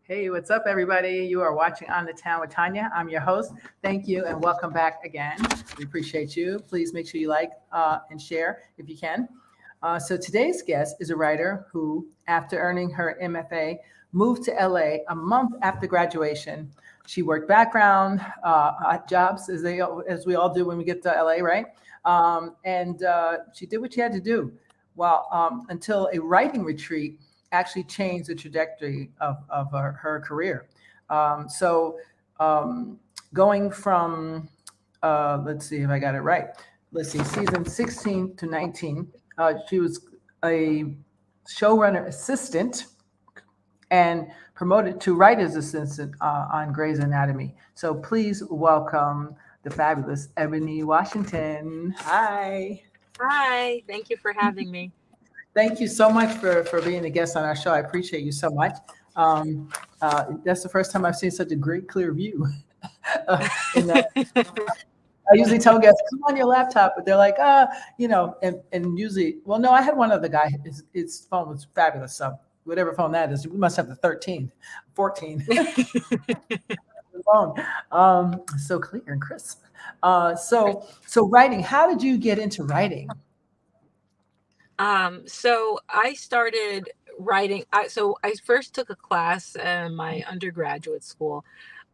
Hey, what's up, everybody? You are watching On the Town with Tanya. I'm your host. Thank you and welcome back again. We appreciate you. Please make sure you like and share if you can. So today's guest is a writer who, after earning her M.F.A, moved to LA a month after graduation. She worked background jobs as we all do when we get to LA, right? And she did what she had to do. Well, until a writing retreat actually changed the trajectory of her career. So going from, let's see if I got it right. Let's see, season 16 to 19, she was a showrunner assistant and promoted to writer's assistant on Grey's Anatomy. So please welcome the fabulous Ebony Washington. Hi. Hi, thank you for having me. Thank you so much for being a guest on our show. I appreciate you so much. That's the first time I've seen such a great, clear view. in that. I usually tell guests, come on your laptop, but they're like, and usually, well, no, I had one other guy, his phone was fabulous. So whatever phone that is, we must have the 13, 14. phone. So clear and crisp. So writing, how did you get into writing? So I started writing. I first took a class in my undergraduate school,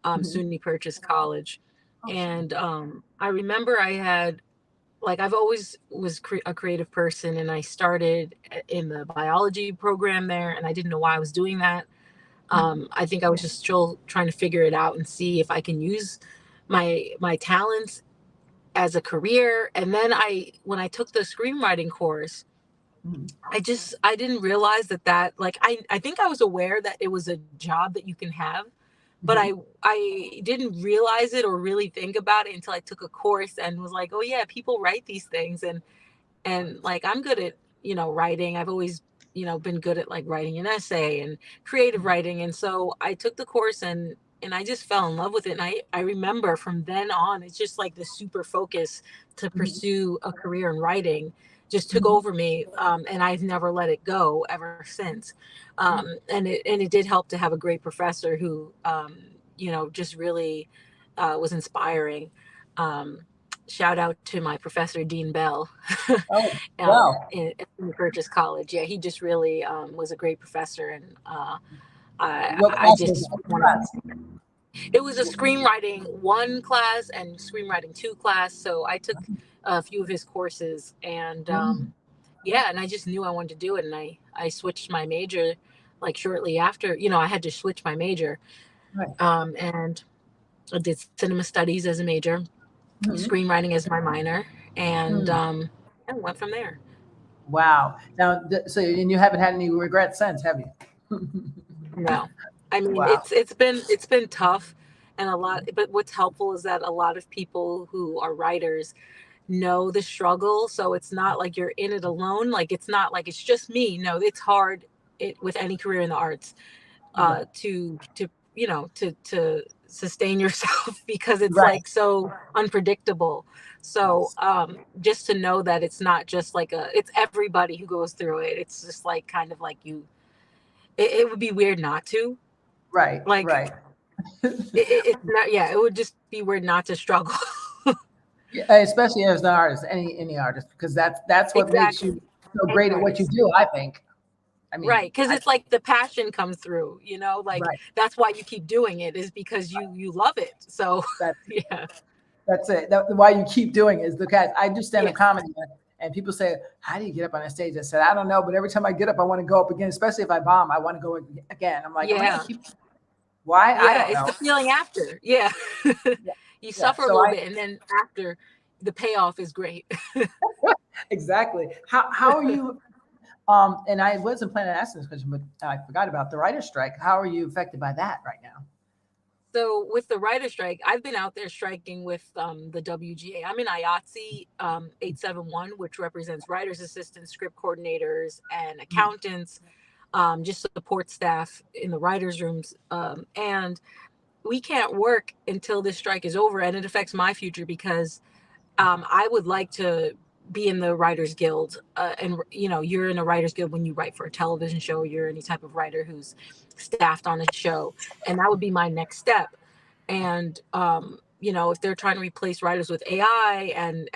SUNY Purchase College, and I remember I had, like, I've always was a creative person, and I started in the biology program there, and I didn't know why I was doing that. I think I was just still trying to figure it out and see if I can use my talents as a career. And then when I took the screenwriting course, I didn't realize that like I think I was aware that it was a job that you can have, but I didn't realize it or really think about it until I took a course and was like, oh yeah, people write these things, and like I'm good at writing. I've always been good at like writing an essay and creative writing, and so I took the course and I just fell in love with it. And I remember from then on, it's just like the super focus to pursue a career in writing just took over me, and I've never let it go ever since. And it did help to have a great professor who, just really was inspiring. Shout out to my professor, Dean Bell, Oh, wow. in Purchase College. Yeah, he just really was a great professor, and What I class just was it? it was a screenwriting 1 class and screenwriting 2 class. So I took a few of his courses, and yeah, and I just knew I wanted to do it. And I switched my major like shortly after, I had to switch my major. Right. And I did cinema studies as a major, screenwriting as my minor, and I went from there. Wow. Now, and you haven't had any regrets since, have you? No, I mean, Wow. it's been tough and a lot, but what's helpful is that a lot of people who are writers know the struggle. So it's not like you're in it alone. Like, it's not like it's just me. No, it's hard with any career in the arts, to sustain yourself because it's Right. like so unpredictable. So just to know that it's not just like it's everybody who goes through it. It's just like kind of like it would be weird not to. Right. Like, Right. it's not, yeah, it would just be weird not to struggle. Yeah, especially as an artist, any artist, because that's what makes Exactly. you so Any great at what you artist. do, I think. I mean, Right, because it's like the passion comes through, like right. that's why you keep doing it, is because you love it. So That yeah, that's it. Why you keep doing it is because I do stand up yeah, comedy, and people say, "How do you get up on a stage?" I said, "I don't know, but every time I get up, I want to go up again. Especially if I bomb, I want to go again." I'm like, "Am I going yeah, to keep?" Why? I yeah. don't It's know. the feeling after. Yeah, Yeah. you Yeah. suffer a So little bit, and then after, the payoff is great. exactly. How are you? And I wasn't planning on asking this question, but I forgot about the writer's strike. How are you affected by that right now? So with the writer strike, I've been out there striking with the WGA. I'm in IATSE 871, which represents writers assistants, script coordinators, and accountants, just support staff in the writers' rooms. And we can't work until this strike is over, and it affects my future because I would like to be in the Writers Guild, and you're in a Writers Guild when you write for a television show, or you're any type of writer who's staffed on a show, and that would be my next step. And if they're trying to replace writers with AI and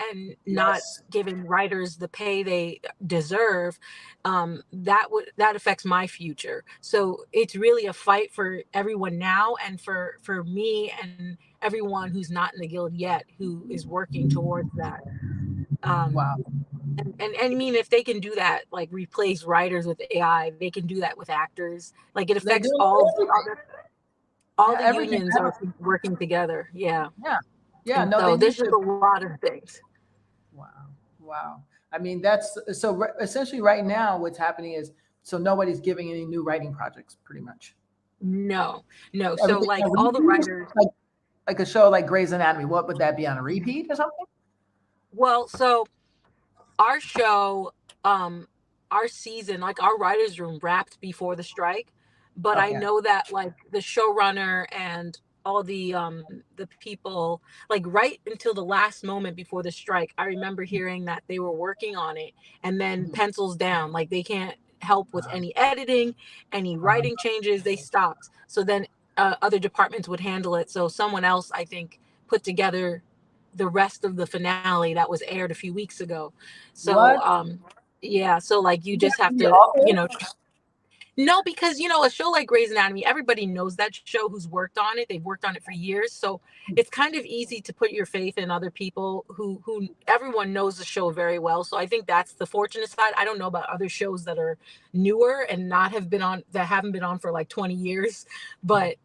not Yes. giving writers the pay they deserve, that affects my future. So it's really a fight for everyone now, and for me and everyone who's not in the guild yet, who is working towards that. Wow. And I mean, if they can do that, like replace writers with AI, they can do that with actors. Like it They do affects all yeah, the everything. unions are working together. Yeah. Yeah. Yeah. And No, they so need there's just to. a lot of things. Wow. Wow. I mean, that's so essentially right now what's happening is so nobody's giving any new writing projects pretty much. No. So Everything like on all the repeat, writers, like a show like Grey's Anatomy, what would that be on a repeat or something? well, so our show, our season, like our writers room wrapped before the strike, but I Okay. know that like the showrunner and all the people, like right until the last moment before the strike, I remember hearing that they were working on it, and then Mhm. pencils down, like they can't help with any editing, any Uh-huh. writing changes, they stopped. So then other departments would handle it, so someone else, I think, put together the rest of the finale that was aired a few weeks ago. So What? yeah, so like you You just have to have be to, author? no, because a show like Grey's Anatomy, everybody knows that show who's worked on it. They've worked on it for years. So it's kind of easy to put your faith in other people who everyone knows the show very well. So I think that's the fortunate side. I don't know about other shows that are newer and haven't been on for like 20 years. But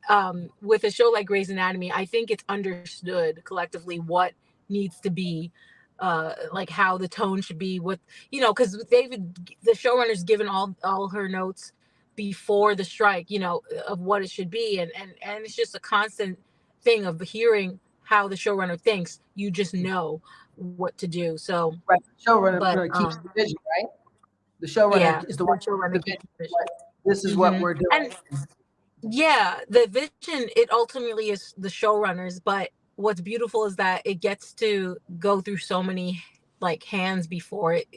with a show like Grey's Anatomy, I think it's understood collectively what needs to be, like how the tone should be, because the showrunner's given all her notes before the strike, of what it should be. And it's just a constant thing of hearing how the showrunner thinks. You just know what to do. So, Right. The showrunner but really keeps the vision, right? The yeah, showrunner is the the one who keeps showrunner the keeps vision. the vision. Like, this is what Hmm. we're And doing. yeah, the vision, it ultimately is the showrunners, but what's beautiful is that it gets to go through so many like hands before it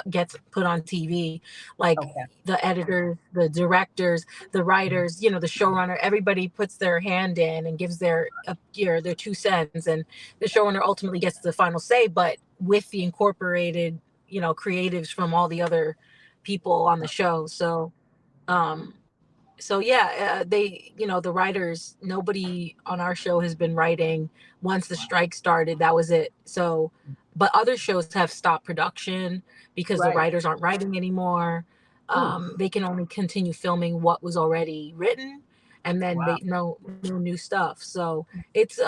gets put on TV. Like Okay. the editors, the directors, the writers, the showrunner, everybody puts their hand in and gives their 2 cents, and the showrunner ultimately gets the final say, but with the incorporated, creatives from all the other people on the show. Um so yeah, the writers, nobody on our show has been writing once the strike started. That was it. So, but other shows have stopped production because the Right. writers aren't writing anymore. Ooh, They can only continue filming what was already written, and then wow. they no new stuff. So it's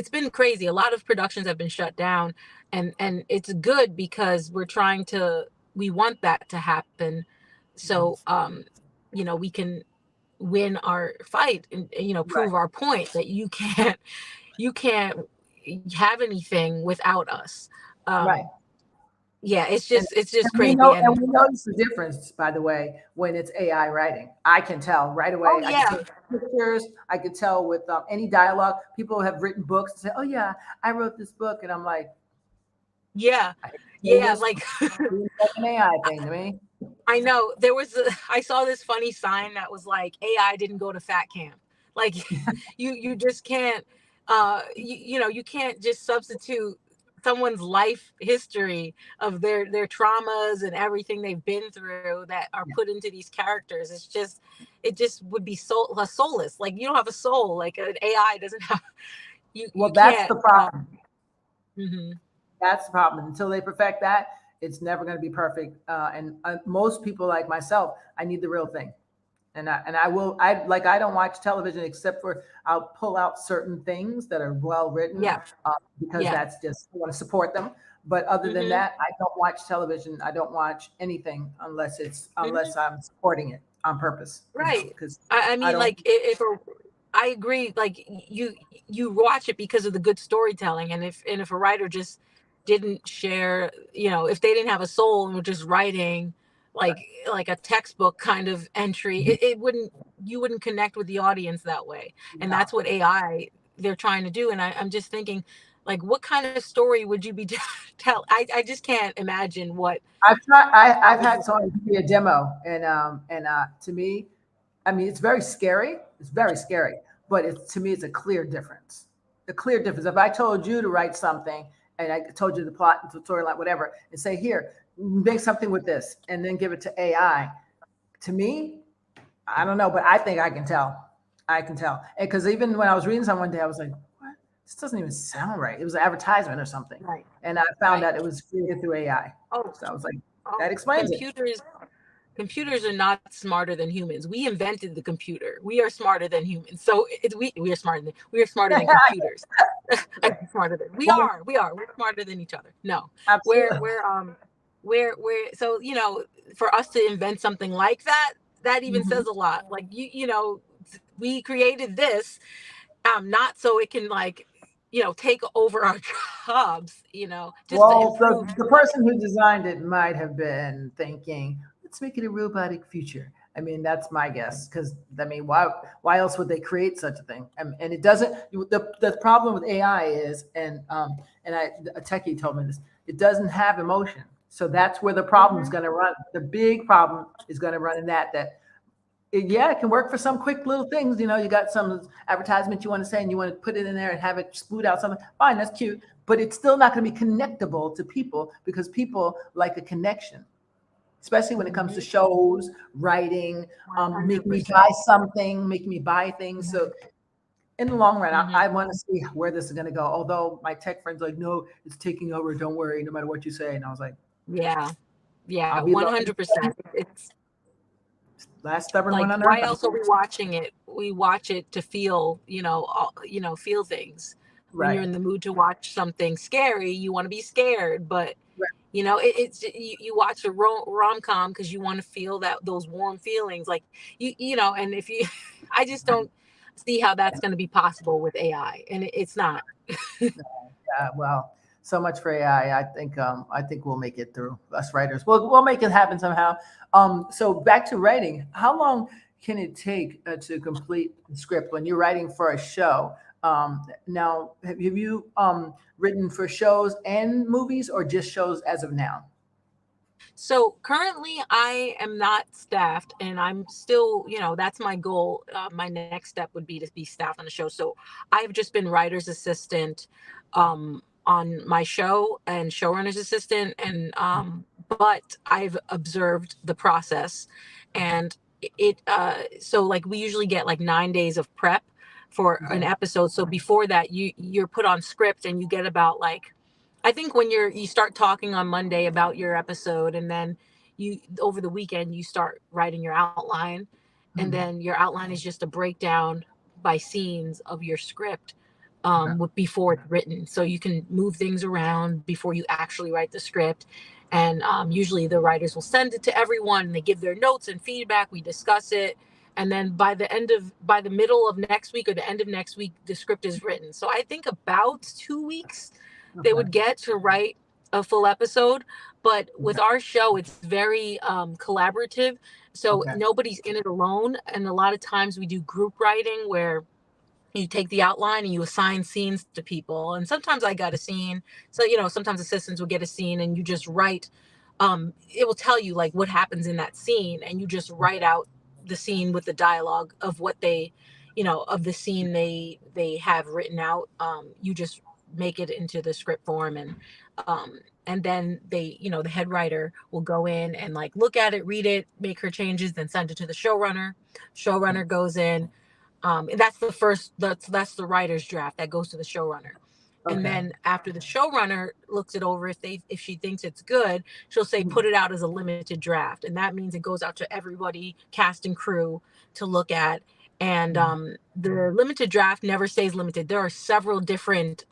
been crazy. A lot of productions have been shut down, and it's good because we want that to happen. So we can win our fight, and Right. prove our point that you can't have anything without us. Right. Yeah, it's And just we crazy. know, And and we notice the difference, by the way, when it's AI writing. I can tell right oh away. I can yeah, tell with pictures. I could tell with any dialogue. People have written books and say, "Oh yeah, I wrote this book," and I'm like, yeah, "I didn't say yeah, this. like Seems like an AI thing to me." I know I saw this funny sign that was like, AI didn't go to fat camp. Like you just can't, you can't just substitute someone's life history of their traumas and everything they've been through that are Yeah. put into these characters. It just would be soulless. Like you don't have a soul. Like an AI doesn't have. You Well, that's can't. the problem. Mhm. That's the problem. Until they perfect that, it's never going to be perfect. And most people like myself, I need the real thing. And I will, I don't watch television except for I'll pull out certain things that are well written, Yeah, because yeah. that's just I want to support them. But other than Hmm. that, I don't watch television. I don't watch anything unless Hmm. I'm supporting it on purpose, Right. because I I mean, don't. like I agree. Like you watch it because of the good storytelling, and if a writer just didn't share, if they didn't have a soul and were just writing like like a textbook kind of entry, it wouldn't you wouldn't connect with the audience that way. And No. that's what AI they're trying to do. And I'm just thinking, Like, what kind of story would you be tell? I just can't imagine what I've tried. that I've would had be. someone give me a demo, and to me, I mean, it's very scary. It's very scary, but it's to me, it's a clear difference. A clear difference. If I told you to write something, and I told you the plot, the storyline, whatever, and say, "Here, make something with this," and then give it to AI, to me, I don't know, but I think I can tell. I can tell, and because even when I was reading some one day, I was like, "What? This doesn't even sound right." It was an advertisement or something, Right, and I found right. out it was created through AI. Oh, So I was like, oh, "That explains it." computers are not smarter than humans. We invented the computer. We are smarter than humans. So we are smarter than computers. Smarter than Well, we're smarter than each other. No, we're absolutely. we're um we're so for us to invent something like that, that even Mhm. says a lot. Like we created this not so it can like take over our jobs, just to Well, improve the person who designed it might have been thinking, let's make it a robotic future. I mean, that's my guess. Because I mean, why else would they create such a thing? And it doesn't. The problem with AI is, and a techie told me this. It doesn't have emotion. So that's where the problem is Mhm. going to run. The big problem is going to run in that yeah, it can work for some quick little things. You got some advertisement you want to say and you want to put it in there and have it spoot out something. Fine, that's cute, but it's still not going to be connectable to people because people like a connection, especially when it comes to Mhm. shows, writing, making me 100%. buy something, making me buy things. So in the long run, I Mhm. want to see where this is going to go. Although my tech friends are like, no, it's taking over. Don't worry, no matter what you say. And I was like, Yeah. Yeah, I'll be the 100%. It's last stubborn like, one on earth. why else are we watching it? We watch it to feel, feel things. When you're Right. in the mood to watch something scary, you want to be scared, but Right. it's you watch a rom-com because you want to feel those warm feelings, like and if you I just don't see how that's going to be possible with AI, and it's not. Well, so much for AI. I think we'll make it through. Us writers, we'll make it happen somehow. So back to writing. How long can it take to complete the script when you're writing for a show? Now, have you written for shows and movies, or just shows as of now? So currently, I am not staffed, and I'm still, that's my goal. My next step would be to be staffed on the show. So I've just been writer's assistant on my show and showrunner's assistant, and but I've observed the process, and so like we usually get like 9 days of prep for an Okay. episode. So before that, you're put on script, and you get about like, I think when you start talking on Monday about your episode, and then you over the weekend you start writing your outline, and Mhm. then your outline is just a breakdown by scenes of your script Okay. before it's written, so you can move things around before you actually write the script. And usually the writers will send it to everyone, and they give their notes and feedback. We discuss it, and then by the middle of next week or the end of next week, the script is written. So I think about 2 weeks they Okay. would get to write a full episode. But with Okay. our show, it's very collaborative. So Okay. nobody's in it alone. And a lot of times we do group writing where you take the outline and you assign scenes to people. And sometimes I got a scene. So, sometimes assistants will get a scene and you just write. It will tell you like what happens in that scene, and you just write out the scene with the dialogue of what they, of the scene they have written out. You just make it into the script form, and then the head writer will go in and like look at it, read it, make her changes, then send it to the showrunner. Showrunner goes in, and that's the writer's draft that goes to the showrunner. And Okay. then after the showrunner looks it over, if she thinks it's good, she'll say Mhm. put it out as a limited draft, and that means it goes out to everybody, cast and crew, to look at. And Mhm. the limited draft never stays limited. There are several different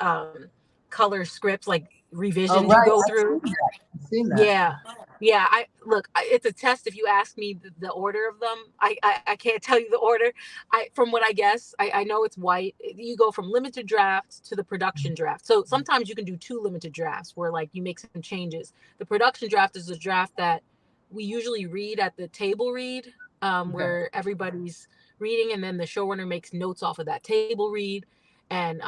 color scripts, like Oh, revisions you right. go I've through. seen that. I've seen that. Yeah. Yeah, I look, it's a test. If you ask me the order of them, I can't tell you the order. From what I guess, I know it's white. You go from limited drafts to the production draft. So sometimes you can do two limited drafts where like you make some changes. The production draft is a draft that we usually read at the table read, Okay. where everybody's reading, and then the showrunner makes notes off of that table read. and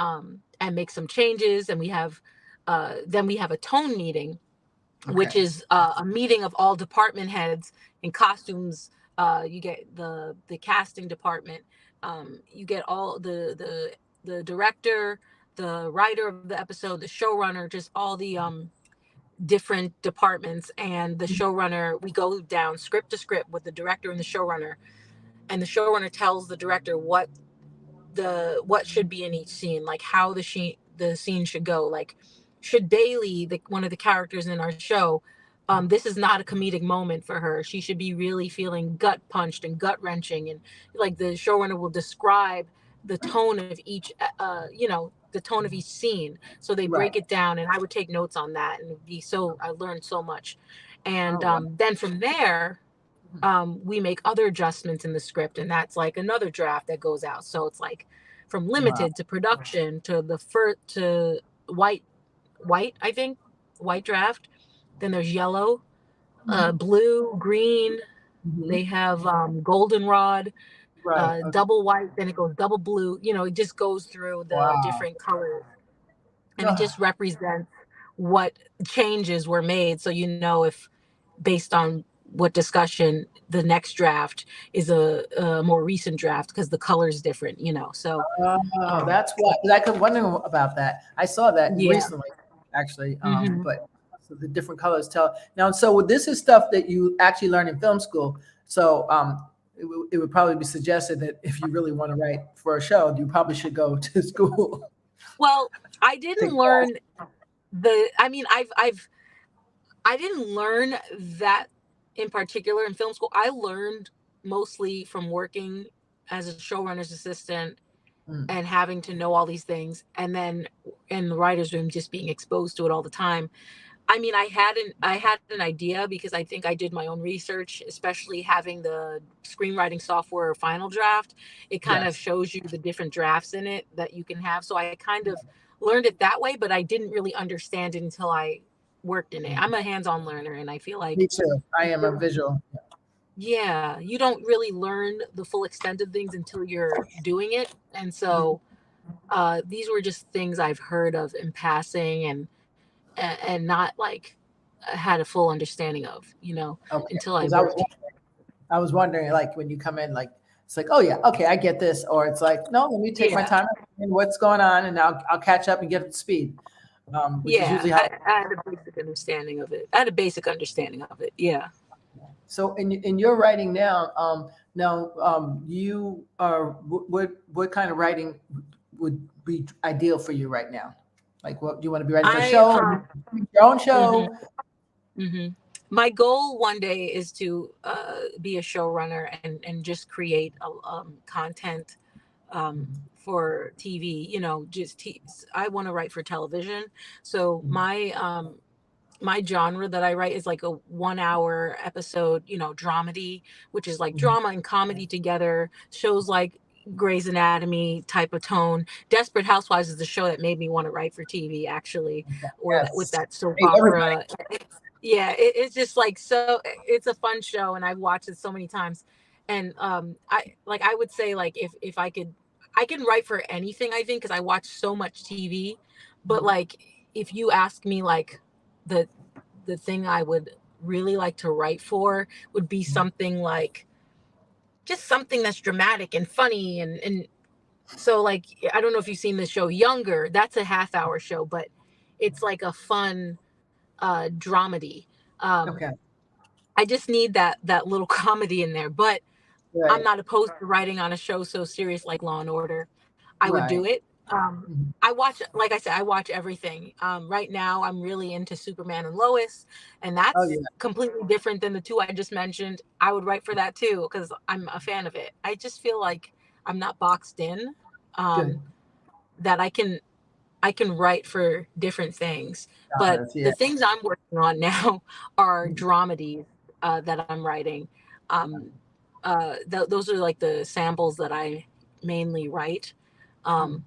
make some changes. And we have then we have a tone meeting, which Okay. is a meeting of all department heads in costumes. You get the casting department. You get all the director, the writer of the episode, the showrunner, just all the different departments, and the showrunner. We go down script to script with the director and the showrunner, and the showrunner tells the director what should be in each scene, like how the scene should go. Like, should Bailey, one of the characters in our show, this is not a comedic moment for her. She should be really feeling gut punched and gut wrenching, and like the showrunner will describe the tone of each, the tone of each scene. So they Right. break it down, and I would take notes on that, and I learned so much. And Oh, wow. then from there, we make other adjustments in the script, and that's like another draft that goes out. So it's like from Wow. limited to production to the first to white, I think, white draft. Then there's yellow, blue, green. They have goldenrod, Right. Okay. double white. Then it goes double blue. It just goes through the Wow. different colors, and it No. just represents what changes were made. So if based on what discussion, the next draft is a more recent draft because the color is different. So Oh, that's why. 'Cause I could wonder about that. I saw that yeah. recently, actually. Hmm. But so the different colors tell now. So this is stuff that you actually learn in film school. So it would probably be suggested that if you really want to write for a show, you probably should go to school. Well, I didn't Take learn I didn't learn that in particular in film school. I learned mostly from working as a showrunner's assistant Mm. and having to know all these things, and then in the writer's room just being exposed to it all the time. I had an idea because I think I did my own research, especially having the screenwriting software Final Draft. It kind of Yes. shows you the different drafts in it that you can have. So I kind of learned it that way, but I didn't really understand it until I worked in it. I'm a hands-on learner, and I feel Me like too. I am a visual. yeah, you don't really learn the full extent of things until you're doing it. And so these were just things I've heard of in passing, and not like had a full understanding of, Okay. until I Because worked. I was wondering, like, when you come in, like, it's like, oh yeah, okay, I get this, or it's like, no, let me take my Yeah. time and what's going on, and I'll catch up and get up to speed, which is Yeah. usually how. I had a basic understanding of it. I had a basic understanding of it. Yeah. So in your writing now, you are what kind of writing would be ideal for you right now? Like, what do you want to be writing for a I, show, your own mhm, show? mhm. My goal one day is to be a showrunner and just create content for TV. I want to write for television. So my genre that I write is like a 1 hour episode, dramedy, which is like Mhm. drama and comedy together. Shows like Grey's Anatomy type of tone. Desperate Housewives is the show that made me want to write for TV, actually, or that with Yes, that soap hey, everybody. opera. Yeah, it's just like so. It's a fun show, and I've watched it so many times. And I would say, like, if I can write for anything. I think because I watch so much TV, but like if you ask me like the the thing I would really like to write for would be something like just something that's dramatic and funny, and so like I don't know if you've seen the show Younger. That's a half-hour show, but it's like a fun dramedy. Um, Okay, I just need that little comedy in there, but I'm right, not opposed to writing on a show so serious like Law and Order. I would do right. it. Mhm. I watch, like I said, I watch everything. Right now, I'm really into Superman and Lois, and Oh that's yeah, completely different than the two I just mentioned. I would write for that too because I'm a fan of it. I just feel like I'm not boxed in. good. Um, that I can write for different things, but Genres, yeah. the things I'm working on now are dramedies that I'm writing. Um, those are like the samples that I mainly write. Mhm. Um,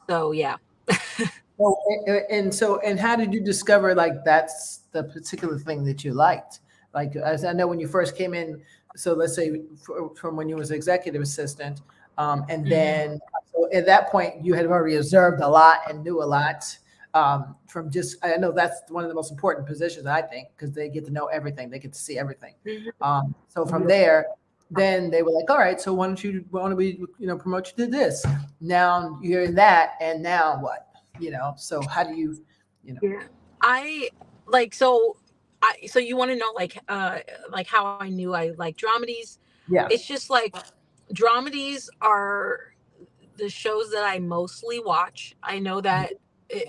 so yeah. Well, and how did you discover like that's the particular thing that you liked? Like, as I know when you first came in, so let's say from when you was executive assistant, and Mhm. then So at that point, you had already observed a lot and knew a lot from just, I know that's one of the most important positions, I think, because they get to know everything. They get to see everything. So from there, then they were like, all right, so why don't we, promote you to this? Now you're in that, and now what? So how do Yeah. I like so you want to know like how I knew I like dramedies. yeah. It's just like dramedies are the shows that I mostly watch. I know that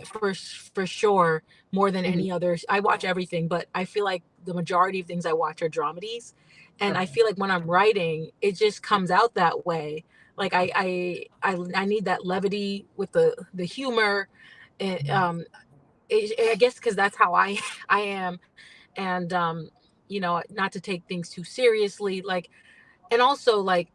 for sure more than Mhm. any others. I watch everything, but I feel like the majority of things I watch are dramedies. And I Okay. feel like when I'm writing, it just comes out that way. Like I need that levity with the humor. And I guess because that's how I I am, and not to take things too seriously. Like, and also like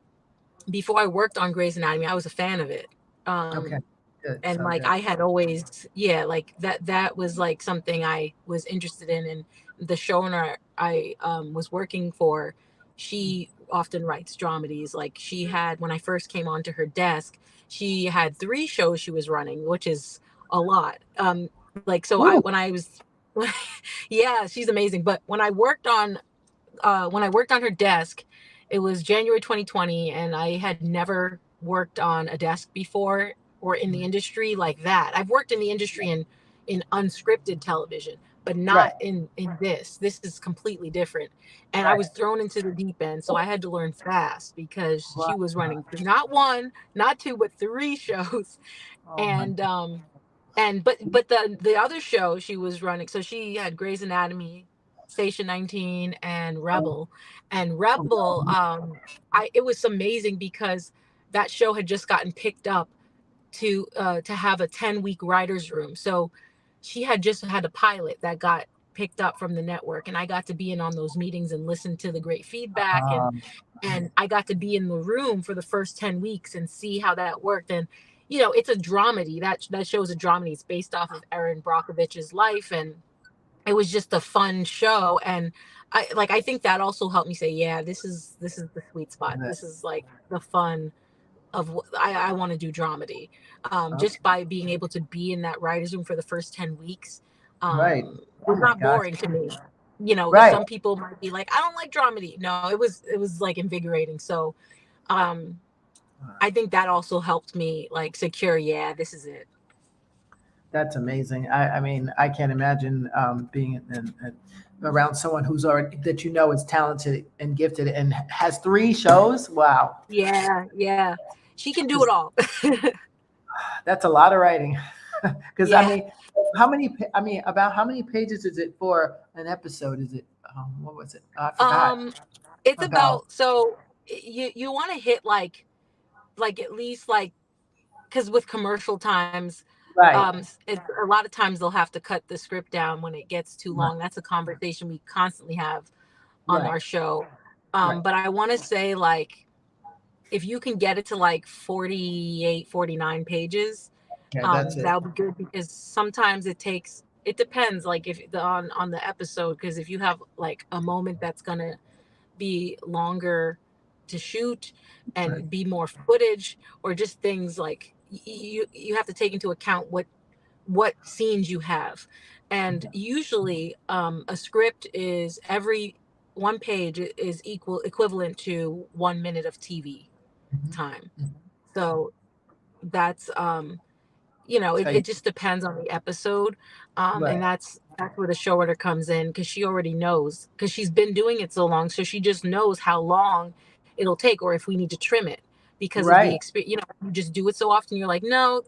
before I worked on Grey's Anatomy, I was a fan of it. Okay. Good. And So like good. I had always, yeah, like that was like something I was interested in. And the showrunner I was working for, she often writes dramedies. Like she had, when I first came onto her desk, she had 3 shows she was running, which is a lot. Like so I Woo. when I was yeah, she's amazing. But when I worked on her desk, it was January 2020, and I had never worked on a desk before or in the industry like that. I've worked in the industry in unscripted television, but Right. not in this. This is completely different. And I Right. was thrown into the deep end, so I had to learn fast because Wow. she was running not one, not two, but 3 shows. Oh my. And the other show she was running, so she had Grey's Anatomy, Station 19, and Oh, Rebel. And Rebel, I it was amazing because that show had just gotten picked up to have a 10-week writers room. So she had just had a pilot that got picked up from the network, and I got to be in on those meetings and listen to the great feedback, um, and I got to be in the room for the first 10 weeks and see how that worked. And it's a dramedy. That show is a dramedy. It's based off of Erin Brockovich's life, and it was just a fun show. And I think that also helped me say, yeah, this is the sweet spot. that- This is like the fun of what I want to do dramedy. okay. Just by being able to be in that writer's room for the first 10 weeks Right. Oh was my not gosh. boring to me. Right. Some people might be like, I don't like dramedy. No, it was like invigorating. So um I think that also helped me like secure, yeah, this is it. That's amazing. I mean, I can't imagine being around someone who's already that is talented and gifted and has 3 shows. Wow, Yeah, yeah. She can do because it all. that's a lot of writing. Because I Yeah. mean, about how many pages is it for an episode? Is it what was it? I forgot. It's About about, so you want to hit like at least like, because with commercial times, right, a lot of times they'll have to cut the script down when it gets too right, long. That's a conversation we constantly have on right, our show. right. But I want to say, like, if you can get it to like 48, 49 pages, Okay, that's it. that'll be good, because sometimes it depends, like if on the episode, because if you have like a moment that's gonna be longer to shoot Right. and be more footage, or just things like you have to take into account what scenes you have. And usually a script is every one page is equivalent to 1 minute of TV Mhm. time. Mhm. So that's So it just depends on the episode. And right, that's where the showrunner comes in, because she already knows, because she's been doing it so long, so she just knows how long it'll take, or if we need to trim it because of the right, experience. You just do it so often, you're like, no,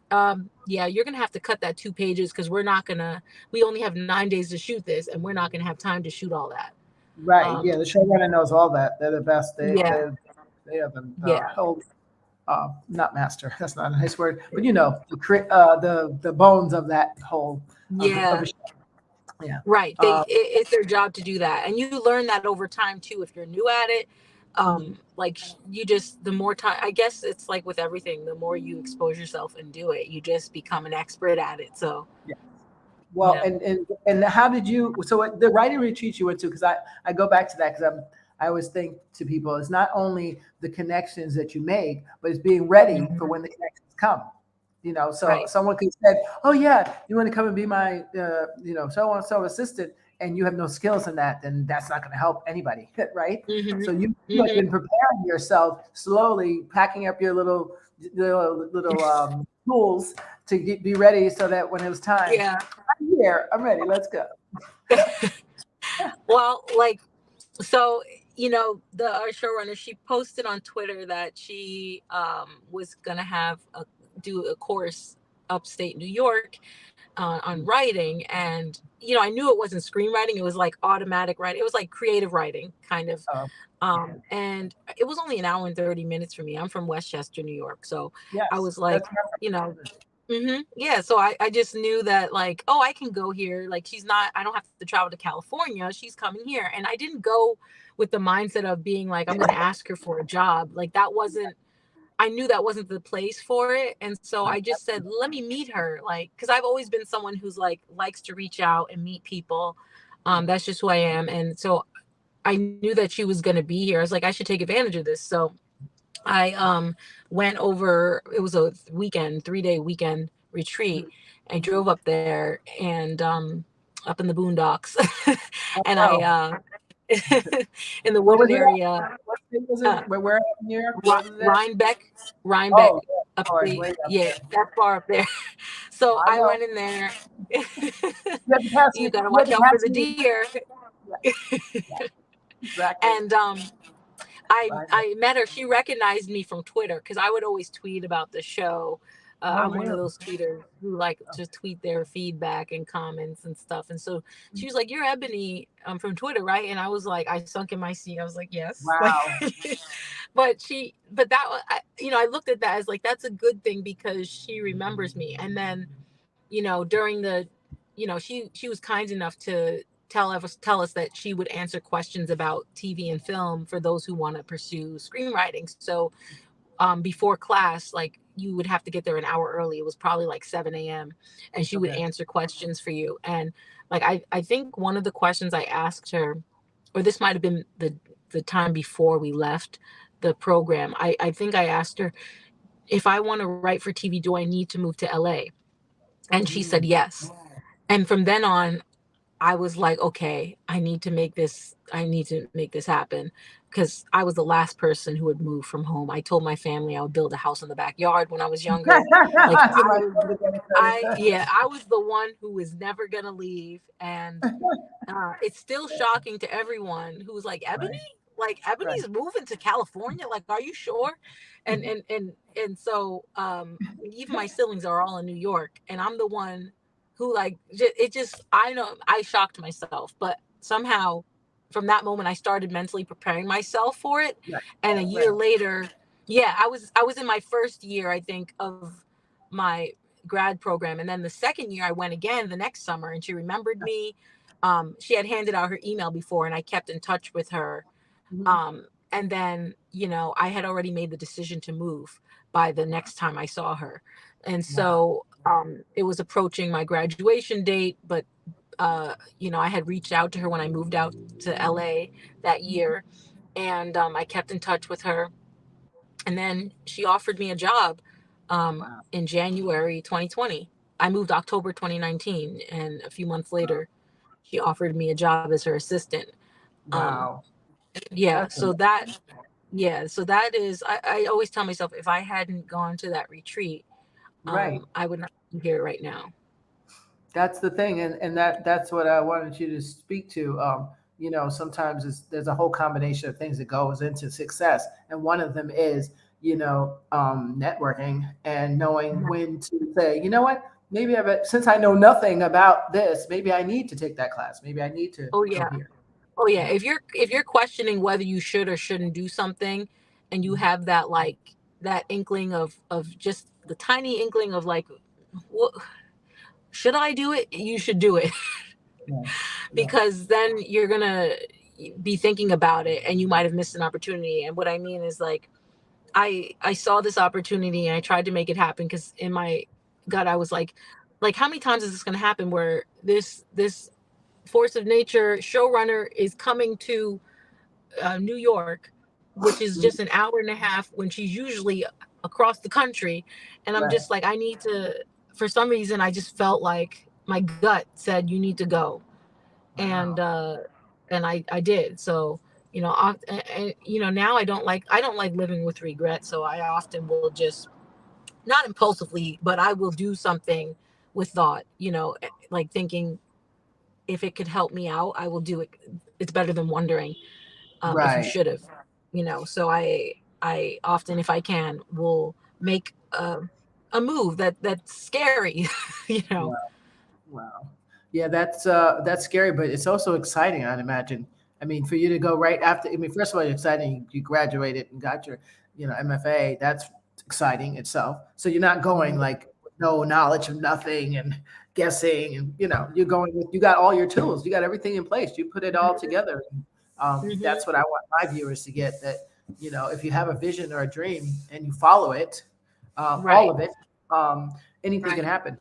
yeah, you're gonna have to cut that 2 pages, because we only have 9 days to shoot this, and we're not gonna have time to shoot all that. right. Yeah, um the showrunner knows all that. They're the best. yeah, They have the yeah, whole not master. That's not a nice word, but the bones of that whole of yeah. a show. Yeah. Right. Um, It's their job to do that. And you learn that over time too, if you're new at it. Like you just, the more time, I guess it's like with everything, the more you expose yourself and do it, you just become an expert at it. So, yeah. Well, yeah. and how did you? So the writing retreat you went to? Because I go back to that because I always think to people, it's not only the connections that you make, but it's being ready for Mhm. when the connections come. So Right. someone could say, "Oh yeah, you want to come and be my, so and so assistant," and you have no skills in that, then that's not going to help anybody, right? Mm-hmm. So you have Mm-hmm. been preparing yourself slowly, packing up your little tools to be ready, so that when it was time, Yeah. I'm here, I'm ready, let's go. Well, like, so, the our showrunner, she posted on Twitter that she was gonna do a course upstate New York on writing, and I knew it wasn't screenwriting, it was like automatic writing, it was like creative writing kind of. Oh, And it was only an hour and 30 minutes for me. I'm from Westchester, New York, so I yes, was like, that's you know yeah, so I just knew that, like, oh, I can go here, like, I don't have to travel to California, she's coming here. And I didn't go with the mindset of being like, I'm going to ask her for a job. Like, that wasn't, I knew that wasn't the place for it. And so I just said, let me meet her. Like, because I've always been someone who's like likes to reach out and meet people. That's just who I am. And so I knew that she was going to be here. I was like, I should take advantage of this. So I went over, it was a weekend, 3-day weekend retreat. I drove up there and up in the boondocks. And I Oh, in the what was wooded it? area, What state was it? uh, Where in New York? What was it? Rhinebeck, Oh, yeah. up Oh, it's the way up yeah, there. that far up there. So I I know. went in there. You have to pass You me. got to You have watch to out for pass the me. deer. Yeah, exactly. And I Right. I met her. She recognized me from Twitter because I would always tweet about the show. Oh, I'm one of really? those tweeters who like Oh, to tweet their feedback and comments and stuff. And so she was like, "You're Ebony from Twitter, right?" And I was like, I sunk in my seat. I was like, "Yes." Like, wow. but I looked at that as like that's a good thing because she remembers me. And then during the she was kind enough to tell us that she would answer questions about TV and film for those who want to pursue screenwriting. So before class, like, you would have to get there an hour early. It was probably like 7 a.m. and she would Okay. answer questions for you. And like, I think one of the questions I asked her, or this might have been the time before we left the program, I think I asked her, if I want to write for TV, do I need to move to LA? And she said Mm, yes. And from then on, I was like, okay, I need to make this happen, because I was the last person who would move from home. I told my family I would build a house in the backyard when I was younger. Like, to my yeah, I was the one who was never gonna leave. And it's still shocking to everyone who's like, Ebony, Right, like, right. Ebony's moving to California. Like, are you sure? And so even my siblings are all in New York, and I'm the one who, like, it just, I know I shocked myself, but somehow from that moment I started mentally preparing myself for it. Right, And a right. year later, yeah, I was in my first year, I think, of my grad program. And then the second year I went again the next summer, and she remembered me. She had handed out her email before, and I kept in touch with her. Mhm. And then, I had already made the decision to move by the next time I saw her. And Wow. so it was approaching my graduation date, but I had reached out to her when I moved out to LA that year, and I kept in touch with her. And then she offered me a job Wow. in January 2020. I moved October 2019, and a few months later, she offered me a job as her assistant. Um, Wow. yeah, That's so that is, I always tell myself, if I hadn't gone to that retreat, right. I would not be here right now. That's the thing, and that's what I wanted you to speak to. Sometimes there's a whole combination of things that goes into success, and one of them is networking and knowing Mhm. when to say, you know what, maybe since I know nothing about this, maybe I need to take that class. Maybe I need to Oh go yeah. here. Oh You yeah. know. If you're questioning whether you should or shouldn't do something, and you have that, like, that inkling of just the tiny inkling of, like, what should I do it? You should do it. Yeah. Yeah. Because then you're gonna be thinking about it, and you might have missed an opportunity. And what I mean is, like, I saw this opportunity, and I tried to make it happen, because in my gut I was like, how many times is this going to happen where this force of nature showrunner is coming to New York, which is Mhm. just an hour and a half, when she's usually across the country. And I'm Right. just like, I need to, for some reason, I just felt like my gut said, you need to go. Wow. And I did. So, now I don't like living with regret. So I often will just, not impulsively, but I will do something with thought, like thinking if it could help me out, I will do it. It's better than wondering if you Right. should have, So I often, if I can, will make a move that's scary, you know. Wow. Wow. Yeah, that's scary, but it's also exciting, I'd imagine. I mean, for you to go right after, I mean, first of all, it's exciting. You graduated and got your, M.F.A. That's exciting itself. So you're not going like with no knowledge of nothing and guessing, and you're going with, you got all your tools, you got everything in place, you put it all together. Hmm. That's what I want my viewers to get. That if you have a vision or a dream and you follow it, all Right. of it, anything can Right. happen.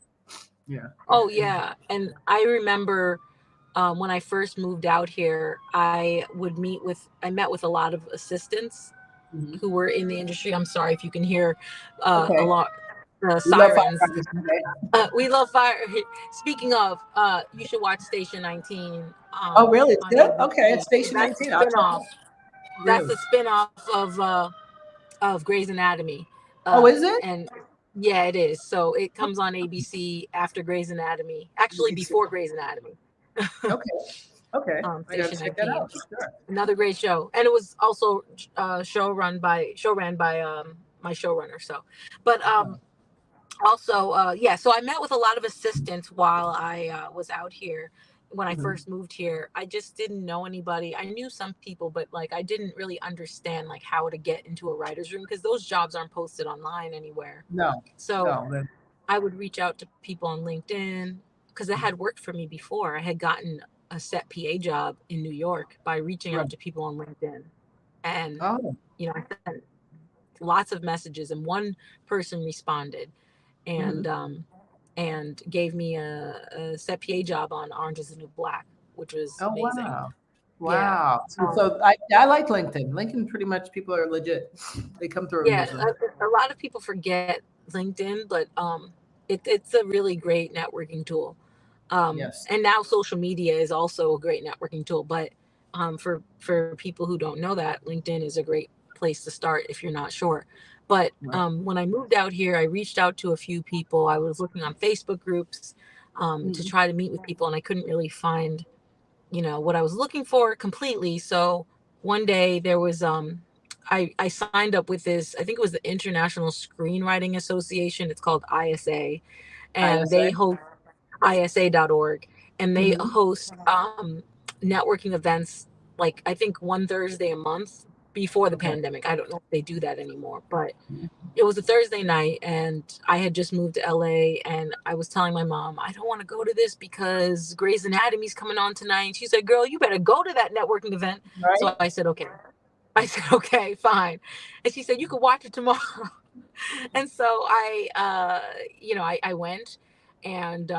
Yeah. Oh yeah. And I remember when I first moved out here, I met with a lot of assistants Mhm. who were in the industry. I'm sorry if you can hear a Okay. lot We love sirens. firefighters. Okay. We love fire. Speaking of, you should watch Station 19 Oh, really? It's on good? Okay. ABC. It's Station That's the 19. I'll check it spinoff. out. That's Really? the spinoff of Grey's Anatomy. Oh, is it? And yeah, it is. So it comes on ABC after Grey's Anatomy. Actually, You see. before Grey's Anatomy. Okay. Okay. I got to Station check that 19. out for sure. Another great show, and it was also show ran by my showrunner. So, but also yeah, so I met with a lot of assistants while I was out here. When I Mhm. first moved here, I just didn't know anybody. I knew some people, but like I didn't really understand like how to get into a writer's room because those jobs aren't posted online anywhere. No. So No. I would reach out to people on LinkedIn because it had worked for me before. I had gotten a set PA job in New York by reaching Right. out to people on LinkedIn. And, Oh. I sent lots of messages, and one person responded and Mhm. gave me a set PA job on Orange is the New Black, which was Oh, amazing. wow. Yeah. Wow. So, Um, I like LinkedIn. LinkedIn, pretty much people are legit. They come through yeah, usually. a lot of people forget LinkedIn, but it's a really great networking tool. Yes. And now social media is also a great networking tool. But for people who don't know that, LinkedIn is a great place to start if you're not sure. But Right. when I moved out here, I reached out to a few people. I was looking on Facebook groups to Mhm. try to meet with people, and I couldn't really find what I was looking for completely. So one day there was I signed up with this, I think it was the International Screenwriting Association. It's called ISA, and ISA. they host isa.org, and they Mhm. host networking events, like I think one Thursday a month before the Okay. pandemic. I don't know if they do that anymore, but it was a Thursday night, and I had just moved to LA, and I was telling my mom, I don't want to go to this because Grey's Anatomy's coming on tonight. And she said, girl, you better go to that networking event. Right. So I said, okay. I said, okay, fine. And she said, you could watch it tomorrow. And so I went, and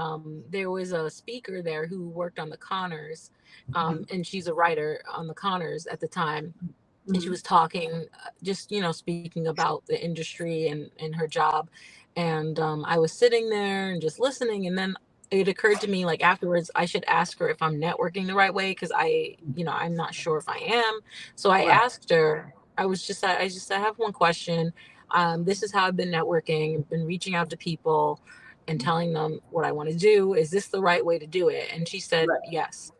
there was a speaker there who worked on the Connors, Mhm. and she's a writer on the Connors at the time, and she Mhm. was talking, just speaking about the industry and her job. And I was sitting there and just listening, and then it occurred to me, like, afterwards, I should ask her if I'm networking the right way, because I'm not sure if I am. So I Right. asked her. I have one question. This is how I've been networking. I've been reaching out to people and telling them what I want to do. Is this the right way to do it? And she said Right. yes.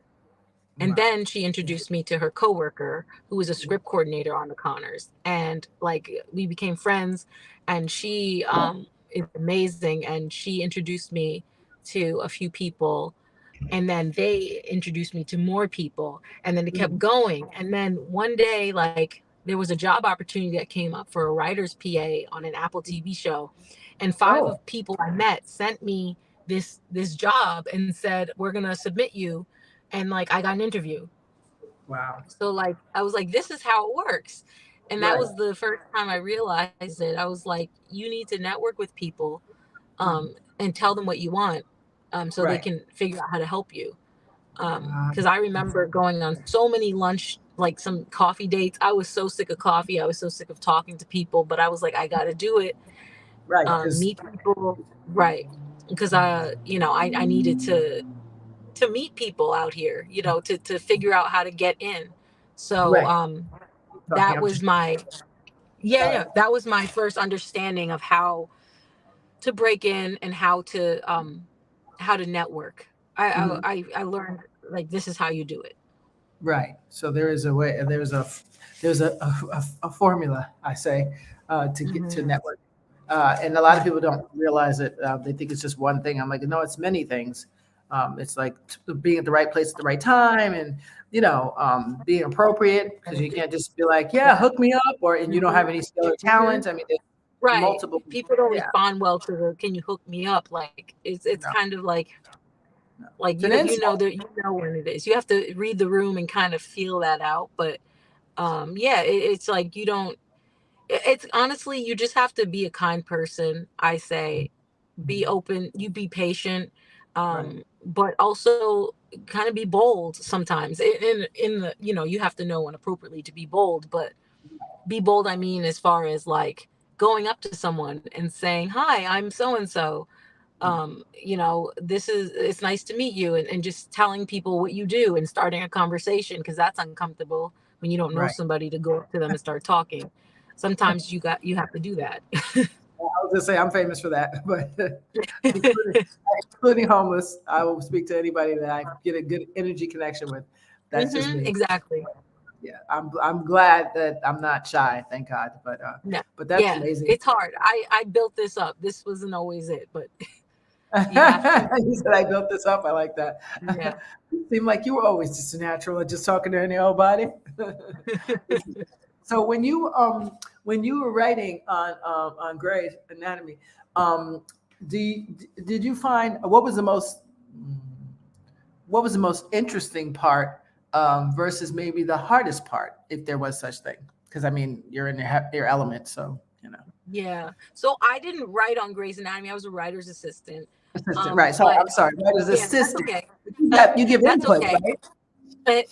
And Wow. then she introduced me to her coworker, who was a script coordinator on the Connors. And like we became friends, and she is amazing. And she introduced me to a few people, and then they introduced me to more people, and then it kept Mhm. going. And then one day, like, there was a job opportunity that came up for a writer's PA on an Apple TV show, and five Oh, of people I met sent me this job and said, we're gonna submit you. And like I got an interview. wow. So like I was like, this is how it works. And that Right. was the first time I realized it. I was like, you need to network with people, Mhm. and tell them what you want, so they Right. can figure out how to help you. Wow. Because I remember going on so many lunch like some coffee dates. I was so sick of coffee. I was so sick of talking to people, but I was like, I got to do it. Right. Because Meet people. Right. Because I needed to meet people out here, to figure out how to get in. So right. Talking. that I'm was just my sorry. that was my first understanding of how to break in and how to network. Mhm. I learned, like, this is how you do it. Right. So there is a way. There's a formula. I say to get to Hmm. network, and a lot of Right. people don't realize it. They think it's just one thing. I'm like, no, it's many things. It's like being at the right place at the right time, and being appropriate because you can't just be like, yeah, Yeah. hook me up, and you don't have any skill or Hmm. talent. I mean, there's Right. multiple. People don't Yeah. respond well to the "can you hook me up?" Like, it's No, kind of no. like It's an you know insult. that, when it is. You have to read the room and kind of feel that out. But yeah, it's like you don't. It's honestly, you just have to be a kind person. I say, be open. You be patient, Right. but also kind of be bold sometimes. In the, you have to know when appropriately to be bold, but be bold, I mean, as far as like going up to someone and saying, "Hi, I'm so and so. It's nice to meet you," and just telling people what you do and starting a conversation, because that's uncomfortable when you don't know Right. somebody, to go up to them and start talking. Sometimes you have to do that. I was gonna say I'm famous for that, but including, including homeless, I will speak to anybody that I get a good energy connection with. That's just me. Exactly. Yeah, I'm glad that I'm not shy, thank God. No. But that's Yeah, amazing. it's hard. I built this up. This wasn't always it, but you have to. You said I built this up. I like that. Yeah. You seem like you were always just natural at just talking to any old body. So when you were writing on Grey's Anatomy, um, did you find what was the most interesting part versus maybe the hardest part, if there was such thing? Because I mean, you're in your element, so Yeah. So I didn't write on Grey's Anatomy. I was a writer's assistant. assistant, right? So But I'm sorry, writer's yeah, that's assistant. okay. You give That's input, okay. right? But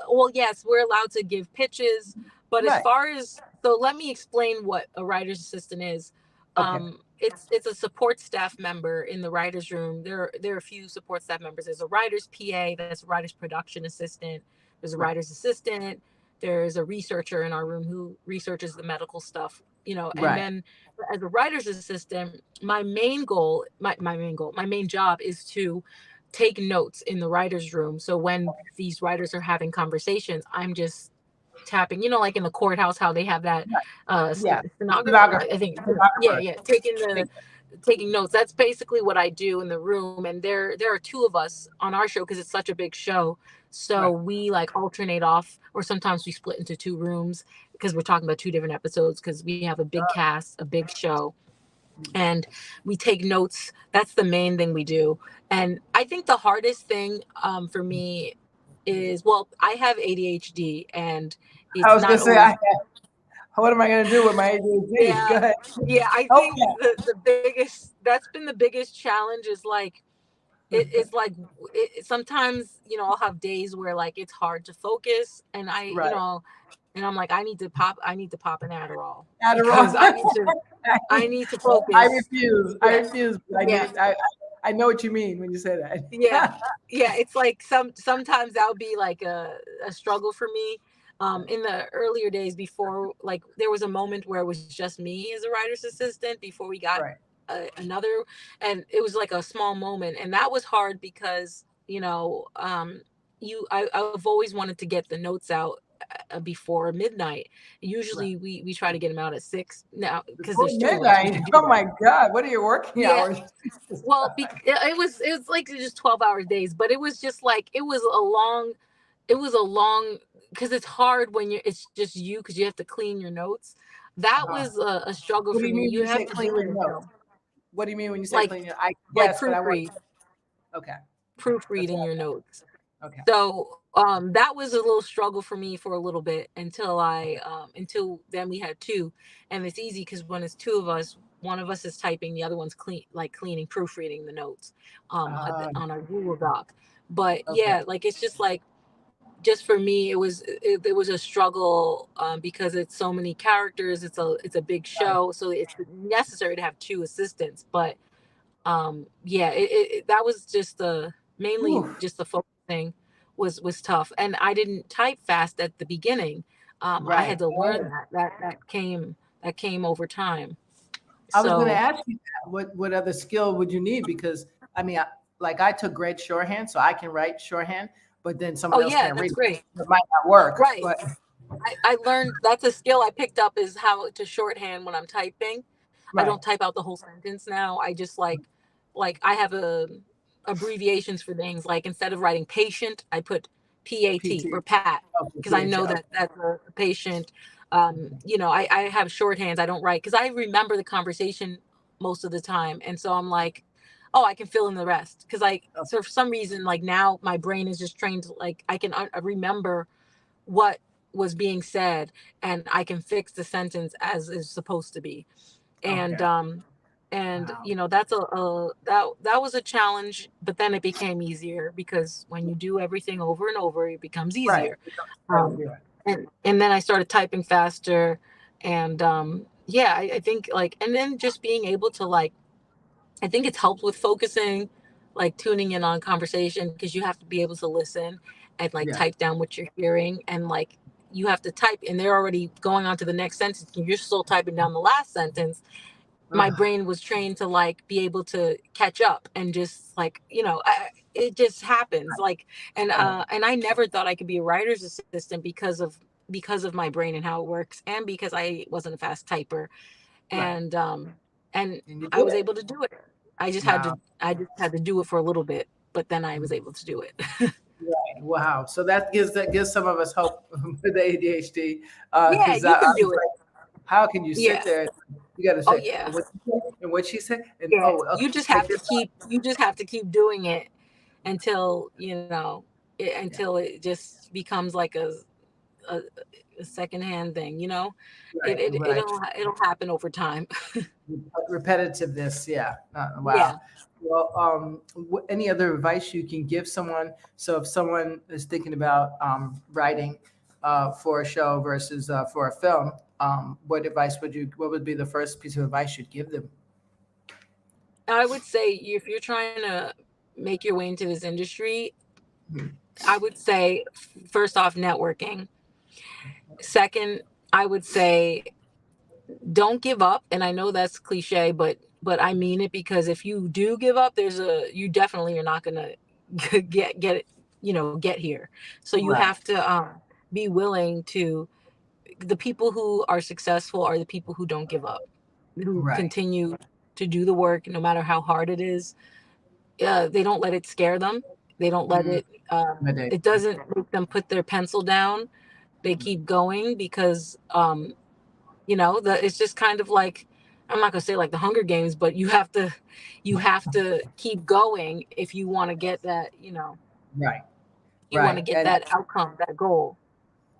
well, yes, we're allowed to give pitches. But as Right. far as, so let me explain what a writer's assistant is. Okay. It's a support staff member in the writer's room. There are a few support staff members. There's a writer's PA, that's a writer's production assistant. There's a Right. writer's assistant. There's a researcher in our room who researches the medical stuff, and Right. then as a writer's assistant, my main job is to take notes in the writer's room. So when these writers are having conversations, I'm just tapping, like in the courthouse, how they have that Right. Yeah. stenographer, Stenographer. I think. Yeah, Stenographer. yeah, taking notes. That's basically what I do in the room. And there are two of us on our show because it's such a big show. So Right. we like alternate off, or sometimes we split into two rooms because we're talking about two different episodes, because we have a big cast, a big show, and we take notes. That's the main thing we do. And I think the hardest thing, for me, is, well, I have ADHD, and I it's was gonna not say, always. what am I gonna do with my ADHD? Go Yeah, ahead. yeah. I think Okay. the biggest, that's been the biggest challenge, is like, it's like, sometimes, I'll have days where like it's hard to focus, and Right. and I'm like, I need to pop an Adderall, because Adderall. I need to I focus. refuse. I Yeah, refuse. I yeah. need. I know what you mean when you say Yeah, that. yeah. It's like sometimes that would be like a struggle for me. In the earlier days, before, like, there was a moment where it was just me as a writer's assistant before we got Right. another, and it was like a small moment, and that was hard because, I've always wanted to get the notes out before midnight. Right. Usually we try to get them out at 6 now, because Before there's two of us. We midnight. can do Oh that. my God! What are your working Yeah. hours? Well, it was like just 12-hour days, but it was just like, it was a long, because it's hard when it's just you, because you have to clean your notes. That Uh-huh. was a struggle What do for you me. mean when You you say have to clean do it your notes? What do you mean when you say like clean your? I like guess, but I want. proofread Okay. Okay. That's proofreading all. your notes. Okay. So that was a little struggle for me for a little bit, until then we had two, and it's easy because when it's two of us, one of us is typing, the other one's cleaning, proofreading the notes, Uh, on a Google Doc. But okay. yeah, like, it's just like, just for me, it was a struggle, because it's so many characters. It's a big Right. show, so it's necessary to have two assistants. But yeah, that was just the mainly Oof. just the focusing was tough, and I didn't type fast at the beginning. I had Right. to learn that came over time. I was going to So ask you that. What other skill would you need? Because I mean, like I took grade shorthand, so I can write shorthand, but then oh someone else yeah, can't read that's it. great. It might not work. Right. But I learned that's a skill I picked up, is how to shorthand when I'm typing. I right, don't type out the whole sentence now. I just like I have a abbreviations for things. Like instead of writing patient, I put PAT PT, for Pat, okay, because I know PH, that that's a patient. I have shorthands. I don't write because I remember the conversation most of the time, and so I'm like, oh, I can fill in the rest because okay, so for some reason like now my brain is just trained to like I can remember what was being said, and I can fix the sentence as is supposed to be. And okay. you Wow. know that's that was a challenge, but then it became easier because when you do everything over and over, it becomes Right. easier. Right, um yeah. and then I started typing faster. And yeah, I think like, and then just being able to like, I think it's helped with focusing, like tuning in on conversation, because you have to be able to listen and like Yeah. type down what you're hearing. And like you have to type, and they're already going on to the next sentence, and you're still typing down the last sentence. My Ugh, brain was trained to like be able to catch up and just like, it just happens. Like, right. and I never thought I could be a writer's assistant because of my brain and how it works, and because I wasn't a fast typer. Right. And and And you I did was it. able to do it. Wow. I just had to do it for a little bit, but then I was able to do it. Right. Wow. So that gives some of us hope with ADHD. Yeah, Because you I can was do it. like, how can you sit Yeah. there? You got to Oh say, yeah. and what she said, and Yeah. oh, okay, You just take have to this. keep doing it until, Yeah. until it just becomes like a, a secondhand thing, Right. Right. it'll happen over time. Repetitiveness. Yeah. Wow. Yeah. Well, any other advice you can give someone? So if someone is thinking about writing for a show versus for a film, what would be the first piece of advice you'd give them? I would say if you're trying to make your way into this industry, I would say first off, networking. Second, I would say don't give up. And I know that's cliche, but I mean it, because if you do give up, you definitely are not gonna get it, get here. So you Right. have to be willing to. The people who are successful are the people who don't give up, who Right. continue to do the work no matter how hard it is. They don't let it scare them. They don't let Mm, it. intimidate. It doesn't make them put their pencil down. They keep going because it's just kind of like, I'm not gonna say like the Hunger Games, but you have to keep going if you want to get that, Right. you want to Right. get And that outcome, that goal.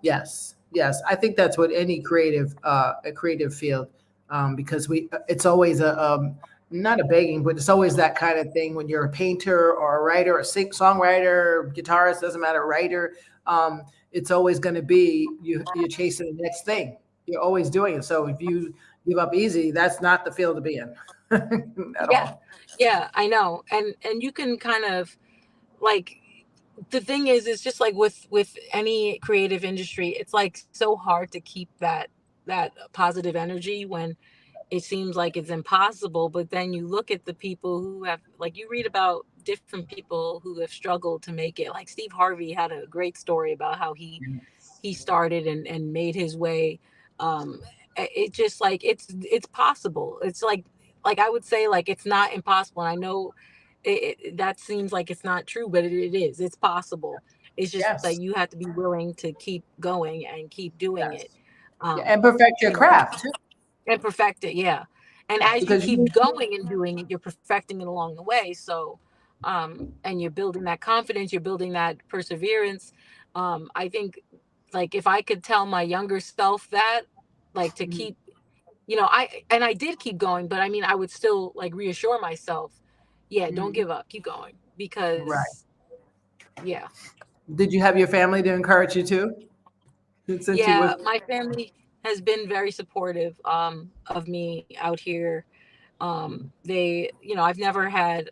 yes, yes, I think that's what any a creative field, because it's always not a begging, but it's always that kind of thing when you're a painter or a writer, songwriter, guitarist, doesn't matter, writer. It's always going to be you're chasing the next thing. You're always doing it. So if you give up easy, that's not the field to be in at Yeah, all. yeah, I know. And you can kind of like, the thing is, it's just like with any creative industry, it's like so hard to keep that positive energy when it seems like it's impossible. But then you look at the people who have, like, you read about different people who have struggled to make it. Like Steve Harvey had a great story about how he started and made his way. um it just like it's possible. It's like I would say, like, it's not impossible. And I know that seems like it's not true, but it is. It's possible. It's just that Yes, you have to be willing to keep going and keep doing it. yes, yeah, um and perfect your you know craft too. and perfect it. Yeah. And Yeah, as you because keep going and doing it, you're perfecting it along the way. So and you're building that confidence, you're building that perseverance. I think, like, if I could tell my younger self that, like, to mm, keep, I did keep going, but I mean, I would still like reassure myself, yeah, don't mm, give up, keep going, right. because yeah. Did you have your family to encourage you too? Since you Yeah, was my family has been very supportive of me out here. They, I've never had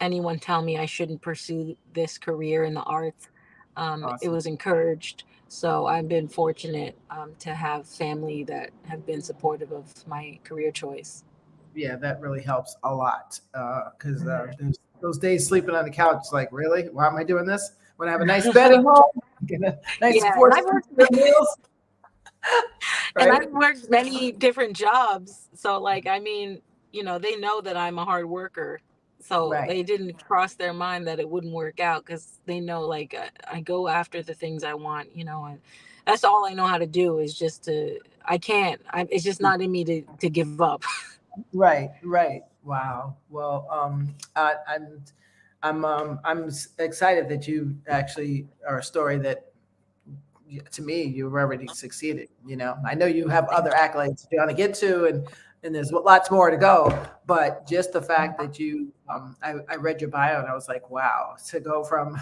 anyone tell me I shouldn't pursue this career in the arts. It awesome. was encouraged. So I've been fortunate to have family that have been supportive of my career choice. Yeah, that really helps a lot. Because Mhm. there's those days sleeping on the couch, like, really? Why am I doing this? When I have a nice bed at home, get a nice Yeah, four good meals, and right? I've worked many different jobs. So like, I mean, they know that I'm a hard worker. So Right. they didn't cross their mind that it wouldn't work out because they know like I go after the things I want, and that's all I know how to do is just to, I can't, it's just not in me to give up. Right, right. Wow. Well, I'm excited that you actually are a story that, to me, you've already succeeded. I know you have other accolades that you want to get to, and there's lots more to go. But just the fact that I read your bio and I was like, wow, to go from,